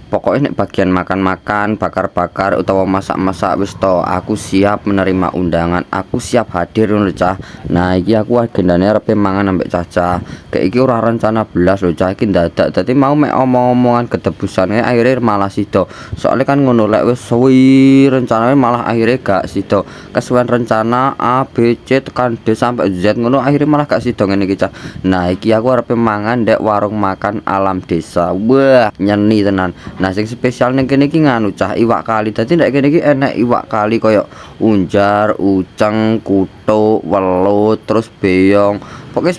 Pokoknya nek bagian makan-makan, bakar-bakar utawa masak-masak wis to, aku siap menerima undangan, aku siap hadir ngono Cah. Nah, iki aku agendane arepe mangan ambek Caca. Kayak iki ora rencana belas lho Cah, iki dadak. Dadi mau mek omong-omongan ketebusane akhirnya malah sida. Soalnya kan ngono lek wis suwi rencanane malah akhirnya gak sida. Kesuwen rencana A, B, C tekan D sampai Z ngono akhirnya malah gak sida ngene iki Cah. Nah, iki aku arepe mangan ndek warung makan alam desa. Wah, nyeni tenan. Nah, sing spesial ning kene iki nganu Cah, iwak kali. Dadi nek kene iki enek iwak kali koyo unjar, uceng, kutuk, welut, terus beyong. Pokoknya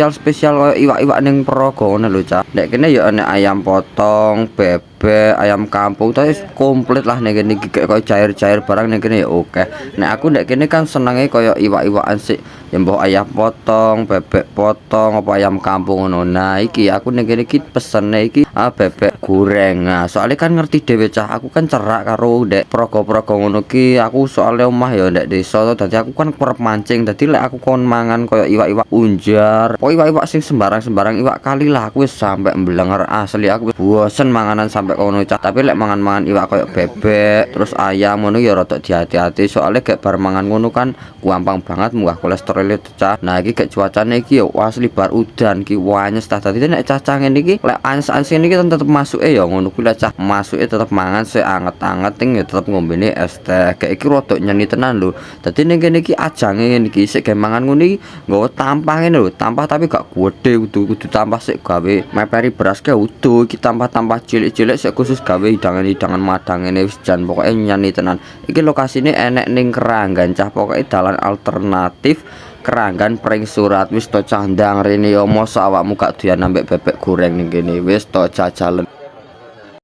spesial koyo iwak-iwak ning Praga ngono lho Cah. Nek kene ya enek ayam potong, bebek, ayam kampung, tapi komplit lah ning kene iki koyo cair-cair barang ning kene ya oke. Nek aku nek kene kan senenge koyo iwak-iwakan sik ya mbah ayam potong, bebek potong, apa ayam kampung ngono. Nah, iki aku ning kene iki pesene iki bebek goreng. Nah, soalnya kan ngerti dhewe Cah, aku kan cerak karo ndek progo-progo ngono ki. Aku soalnya omah ya ndek desa to, dadi aku kan kerep mancing. Dadi lek aku kon mangan koyo iwak-iwak unjar, pokoknya iwak-iwak sing sembarang-sembarang iwak kali lah aku wis sampe mblenger asli. Aku wis bosen manganan sampe kono Cah. Tapi lek mangan-mangan iwak koyo bebek, terus ayam ngono ya rada dihati-hati. Soalnya gek bar mangan ngono kan gampang banget munggah kolesterol Cah. Nah, iki gek cuacane iki yo asli bar udan iki wanyes tah. Dadi nek Cacah ngene iki lek ans-ans ngene iki tetep masuke ya ngono kuwi Cah. Masuke tetep mangan sik anget-anget ting ya tetep ngombene es teh. Kayak iki rada nyeni tenan lho. Dadi ning kene iki ajange ngene iki sik gawe mangan ngono iki nggawa tampah ngene lho. Tampah tapi gak gede kudu tampah sik gawe meperi beras ke utuh. Iki tampah-tampah cilik-cilik sik khusus gawe hidangan-hidangan madang ngene wis jan pokoke nyeni tenan. Iki lokasine enek ning Keranggan Cah. Pokoke dalan alternatif Keranggan Pring Surat. Wis to Cah ndang rene yo mosok awakmu gak doyan ambek bebek goreng ning kene. Wis to jajalen.